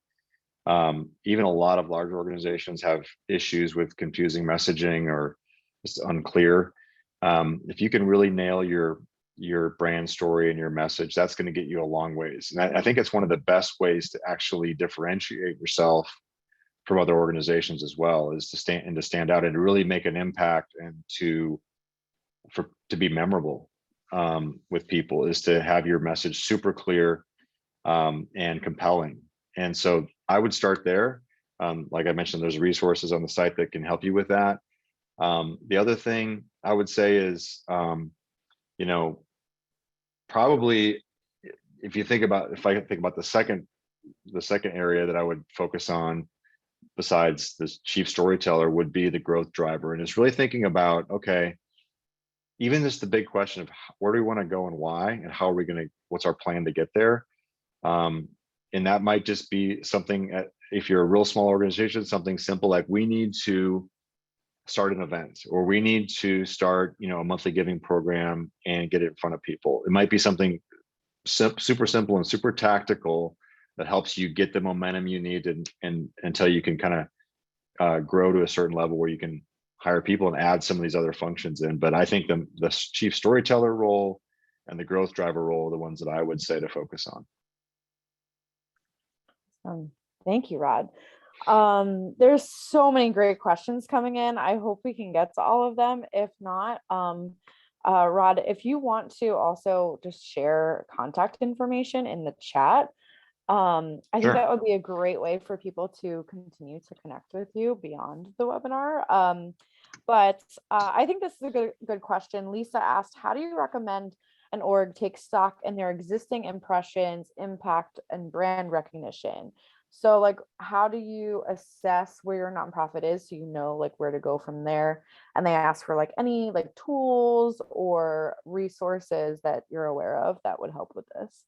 even a lot of large organizations have issues with confusing messaging or it's unclear. If you can really nail your brand story and your message, that's going to get you a long ways. And I think it's one of the best ways to actually differentiate yourself from other organizations as well, is to stand out and to really make an impact and to be memorable with people, is to have your message super clear and compelling. And so I would start there. Like I mentioned, there's resources on the site that can help you with that. The other thing I would say is, probably if I think about the second area that I would focus on besides this chief storyteller would be the growth driver. And it's really thinking about, okay, even just the big question of where do we want to go and why, and how are we going to, what's our plan to get there? And that might just be something if you're a real small organization, something simple like we need to start an event, or we need to start, a monthly giving program and get it in front of people. It might be something super simple and super tactical that helps you get the momentum you need and until you can kind of grow to a certain level where you can hire people and add some of these other functions in. But I think the chief storyteller role and the growth driver role are the ones that I would say to focus on. Thank you, Rod. There's so many great questions coming in. I hope we can get to all of them. If not, Rod, if you want to also just share contact information in the chat, I think Sure. that would be a great way for people to continue to connect with you beyond the webinar. But I think this is a good question. Lisa asked, how do you recommend an org take stock in their existing impressions, impact, and brand recognition? So like, how do you assess where your nonprofit is so you know like where to go from there? And they ask for like any like tools or resources that you're aware of that would help with this.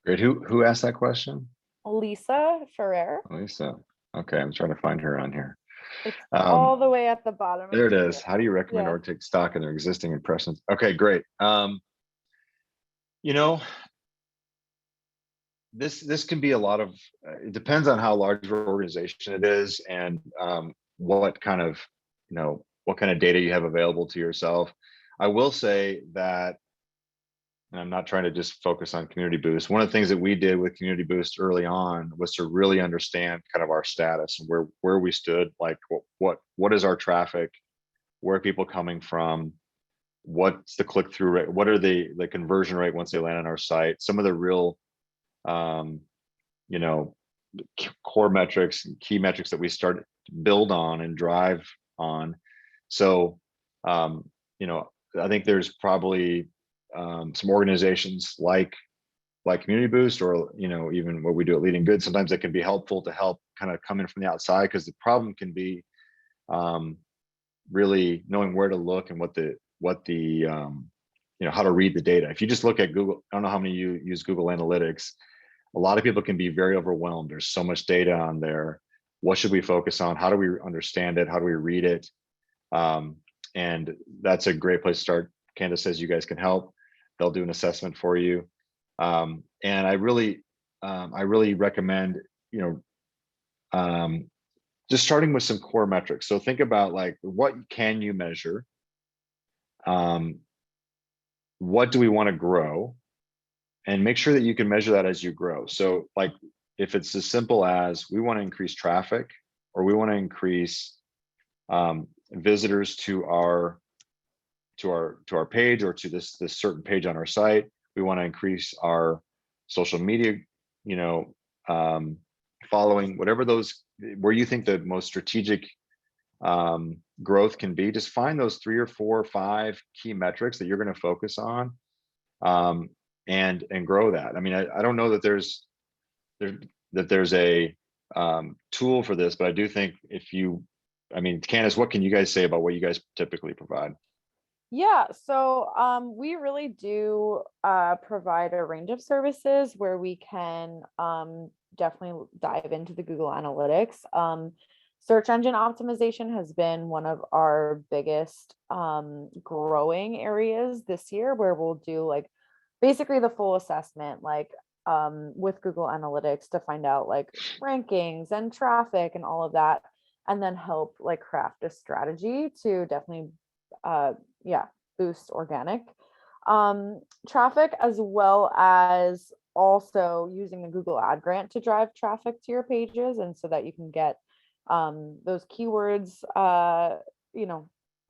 Great. Who asked that question? Lisa Ferrer. Lisa. Okay, I'm trying to find her on here. It's all the way at the bottom. There it is. How do you recommend Yeah. or take stock in their existing impressions? Okay, great. This can be a lot of, it depends on how large of an organization it is and what kind of data you have available to yourself. I will say that, and I'm not trying to just focus on Community Boost. One of the things that we did with Community Boost early on was to really understand kind of our status and where we stood, like what is our traffic, where are people coming from, what's the click-through rate, what are the conversion rate once they land on our site, some of the real core metrics and key metrics that we start to build on and drive on. So I think there's probably some organizations like like Community Boost, or, you know, even what we do at Leading Good, sometimes it can be helpful to help kind of come in from the outside, because the problem can be really knowing where to look and what the you know, how to read the data. If you just look at Google, I don't know how many of you use Google Analytics. A lot of people can be very overwhelmed. There's so much data on there. What should we focus on? How do we understand it? How do we read it? And that's a great place to start. Candace says you guys can help. They'll do an assessment for you. And I really recommend, you know, just starting with some core metrics. So think about, like, what can you measure? What do we want to grow? And make sure that you can measure that as you grow. So, like, if it's as simple as we want to increase traffic, or we want to increase visitors to our page, or to this certain page on our site, we want to increase our social media, you know, following, whatever those, where you think the most strategic growth can be, just find those 3 or 4 or 5 key metrics that you're going to focus on, and grow that. I mean, I don't know that there's a tool for this, but I do think I mean, Candace, what can you guys say about what you guys typically provide? Yeah, so we really do provide a range of services where we can definitely dive into the Google Analytics. Search engine optimization has been one of our biggest growing areas this year, where we'll do like basically the full assessment, like with Google Analytics, to find out like rankings and traffic and all of that, and then help like craft a strategy to definitely yeah, boost organic traffic, as well as also using the Google Ad Grant to drive traffic to your pages, and so that you can get those keywords, you know,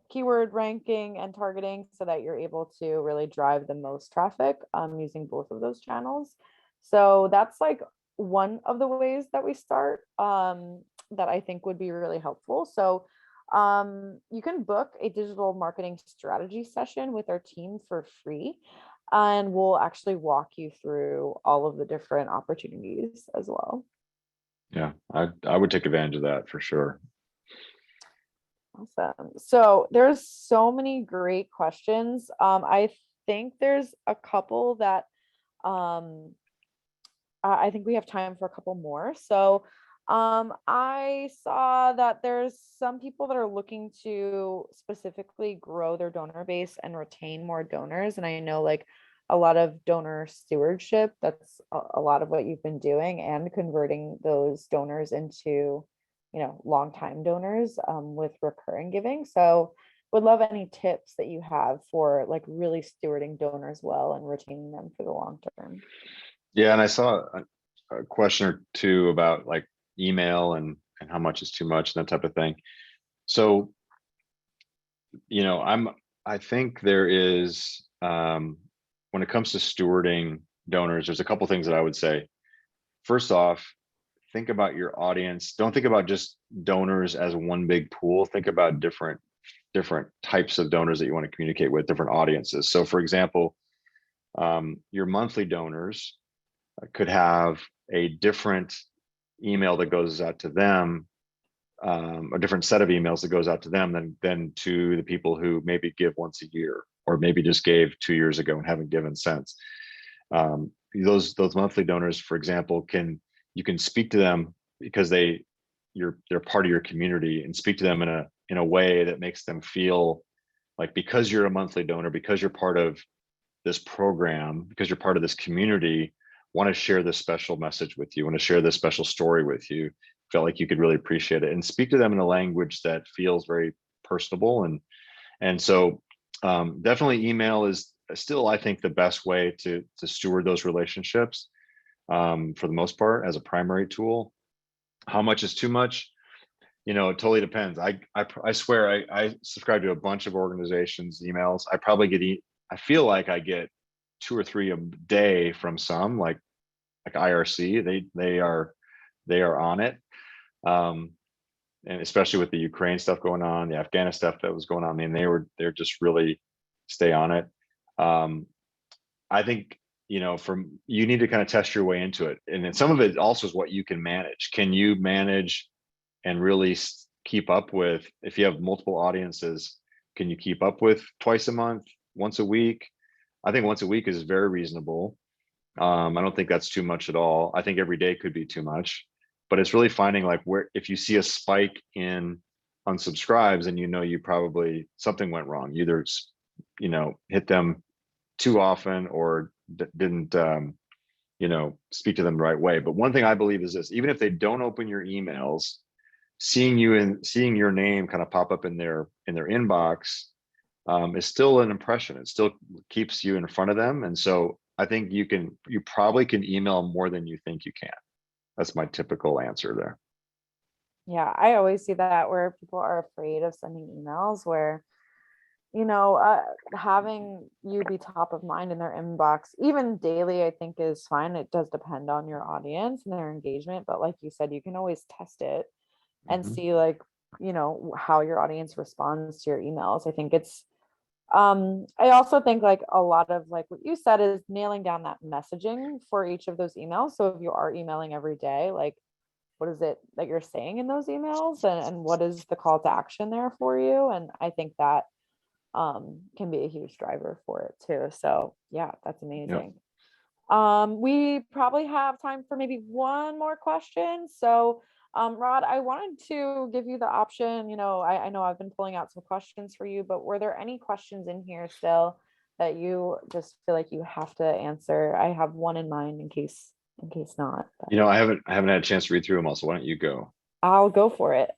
keyword ranking and targeting, so that you're able to really drive the most traffic using both of those channels. So that's like one of the ways that we start, that I think would be really helpful. So you can book a digital marketing strategy session with our team for free, and we'll actually walk you through all of the different opportunities as well. Yeah, I would take advantage of that for sure. Awesome. So there's so many great questions. I think there's a couple that I think we have time for a couple more. So I saw that there's some people that are looking to specifically grow their donor base and retain more donors. And I know like a lot of donor stewardship, that's a lot of what you've been doing, and converting those donors into, you know, longtime donors with recurring giving. So would love any tips that you have for like really stewarding donors well and retaining them for the long term. Yeah, and I saw a question or two about like email and how much is too much and that type of thing. So, you know, I think there is, when it comes to stewarding donors, there's a couple things that I would say. First off, think about your audience. Don't think about just donors as one big pool. Think about different types of donors that you want to communicate with, different audiences. So for example, your monthly donors could have a different email that goes out to them, a different set of emails that goes out to them than to the people who maybe give once a year, or maybe just gave 2 years ago and haven't given since. Those monthly donors, for example, you can speak to them because they're part of your community, and speak to them in a way that makes them feel like, because you're a monthly donor, because you're part of this program, because you're part of this community, want to share this special message with you, want to share this special story with you, felt like you could really appreciate it, and speak to them in a language that feels very personable. And so definitely email is still, I think, the best way to steward those relationships, for the most part, as a primary tool. How much is too much? You know, it totally depends. I swear I subscribe to a bunch of organizations' emails. I probably I feel like I get 2 or 3 a day from some, like IRC. They are on it, and especially with the Ukraine stuff going on, the Afghanistan stuff that was going on. I mean, they're just really stay on it. I think you need to kind of test your way into it. And then some of it also is what you can manage. Can you manage and really keep up with, if you have multiple audiences, can you keep up with twice a month, once a week? I think once a week is very reasonable. I don't think that's too much at all. I think every day could be too much, but it's really finding like where, if you see a spike in unsubscribes, and you probably something went wrong. You either hit them too often or didn't speak to them the right way. But one thing I believe is this: even if they don't open your emails, seeing your name kind of pop up in their inbox is still an impression. It still keeps you in front of them. And so I think you probably can email more than you think you can. That's my typical answer there. Yeah, I always see that where people are afraid of sending emails, where having you be top of mind in their inbox, even daily, I think is fine. It does depend on your audience and their engagement, but like you said, you can always test it and see like, how your audience responds to your emails. I think it's, I also think like a lot of like what you said is nailing down that messaging for each of those emails. So if you are emailing every day, like, what is it that you're saying in those emails, and what is the call to action there for you? And I think that can be a huge driver for it too. So yeah, that's amazing. We probably have time for maybe one more question. So Rod, I wanted to give you the option, I know I've been pulling out some questions for you, but were there any questions in here still that you just feel like you have to answer? I have one in mind in case not. But I haven't had a chance to read through them all, so why don't you go? I'll go for it.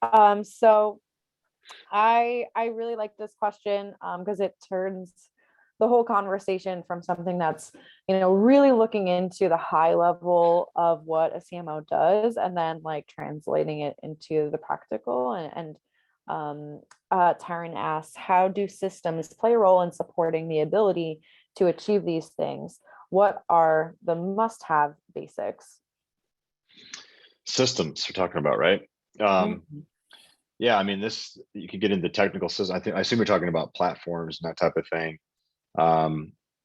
So I really like this question because it turns the whole conversation from something that's really looking into the high level of what a CMO does, and then like translating it into the practical. And Taryn asks, how do systems play a role in supporting the ability to achieve these things? What are the must-have basics? Systems we're talking about, right? Yeah, I mean, this, you could get into technical systems. I assume you're talking about platforms and that type of thing.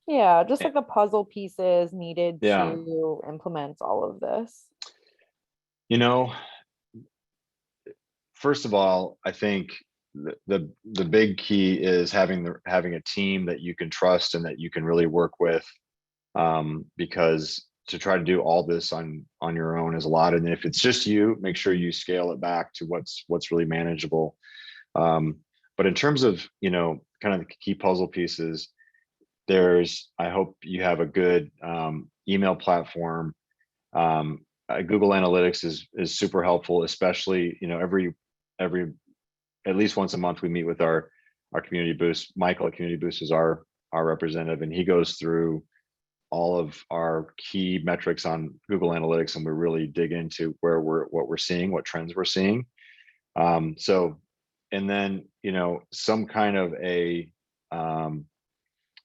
Yeah, just like the puzzle pieces needed Yeah. to implement all of this. First of all, I think the big key is having a team that you can trust and that you can really work with, because to try to do all this on your own is a lot. And if it's just you, make sure you scale it back to what's really manageable. But in terms of kind of the key puzzle pieces, I hope you have a good email platform. Google Analytics is super helpful, especially every at least once a month we meet with our Community Boost. Michael at Community Boost is our representative, and he goes through all of our key metrics on Google Analytics, and we really dig into what we're seeing, what trends we're seeing. And then some kind of a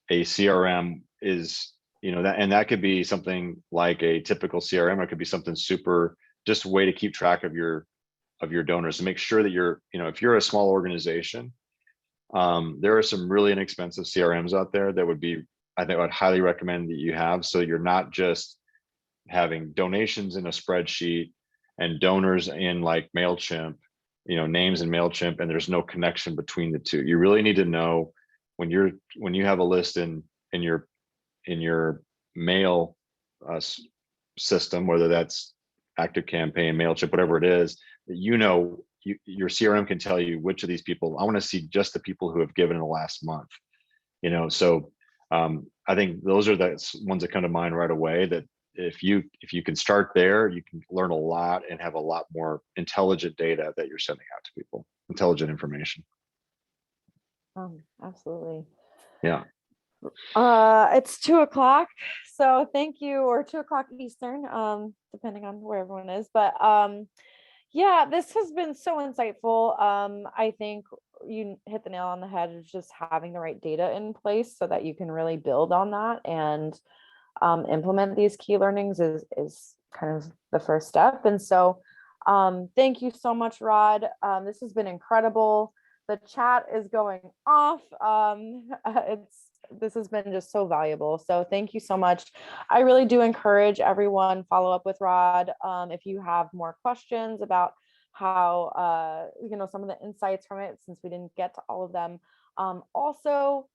CRM is that could be something like a typical CRM, or it could be something super, just a way to keep track of your donors, and make sure that if you're a small organization, there are some really inexpensive CRMs out there that I think I'd highly recommend that you have, so you're not just having donations in a spreadsheet and donors in like MailChimp, names in MailChimp, and there's no connection between the two. You really need to know when you have a list in your mail system, whether that's ActiveCampaign, MailChimp, whatever it is, that your CRM can tell you which of these people, I want to see just the people who have given in the last month. So I think those are the ones that come to mind right away, that if you can start there, you can learn a lot and have a lot more intelligent data that you're sending out to people, intelligent information. Absolutely. Yeah. It's 2:00, so thank you, or 2:00 Eastern, depending on where everyone is. But yeah, this has been so insightful. I think you hit the nail on the head, of just having the right data in place so that you can really build on that and implement these key learnings is kind of the first step. And so thank you so much, Rod. This has been incredible. The chat is going off. this has been just so valuable. So thank you so much. I really do encourage everyone follow up with Rod. If you have more questions about how, some of the insights from it, since we didn't get to all of them. Also,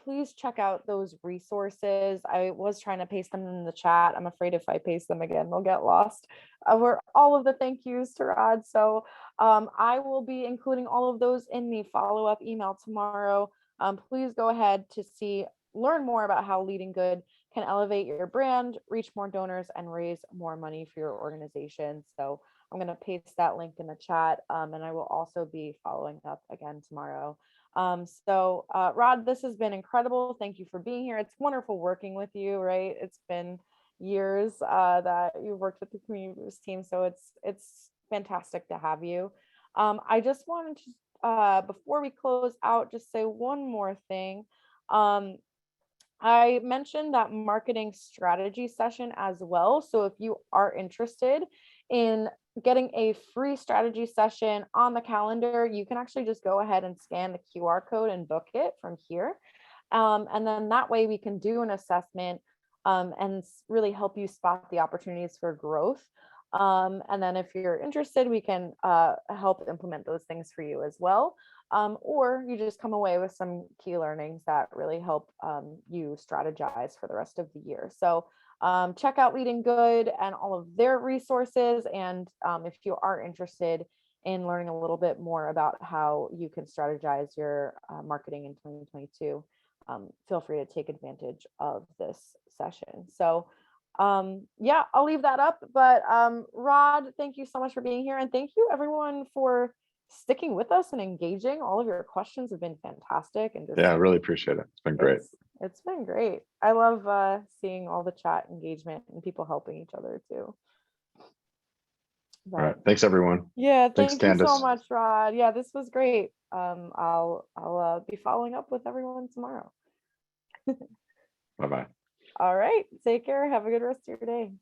please check out those resources. I was trying to paste them in the chat. I'm afraid if I paste them again, they'll get lost. Were all of the thank yous to Rod. So I will be including all of those in the follow-up email tomorrow. Please go ahead to learn more about how Leading Good can elevate your brand, reach more donors, and raise more money for your organization. So I'm going to paste that link in the chat, and I will also be following up again tomorrow. Rod, this has been incredible. Thank you for being here. It's wonderful working with you, right? It's been years that you've worked with the community boost team, so it's fantastic to have you. I just wanted to, before we close out, just say one more thing. I mentioned that marketing strategy session as well. So if you are interested in getting a free strategy session on the calendar, you can actually just go ahead and scan the QR code and book it from here. And then that way we can do an assessment and really help you spot the opportunities for growth. And then if you're interested, we can help implement those things for you as well. Or you just come away with some key learnings that really help you strategize for the rest of the year. So check out Leading Good and all of their resources. And if you are interested in learning a little bit more about how you can strategize your marketing in 2022, feel free to take advantage of this session. So yeah, I'll leave that up. But Rod, thank you so much for being here. And thank you everyone for sticking with us and engaging. All of your questions have been fantastic. And just, yeah, I really appreciate it. It's been great. It's been great. I love seeing all the chat engagement and people helping each other too. All right. Thanks, everyone. Yeah, thanks, thank you so Candace. much, Rod. Yeah, this was great. I'll be following up with everyone tomorrow. Bye-bye. All right. Take care. Have a good rest of your day.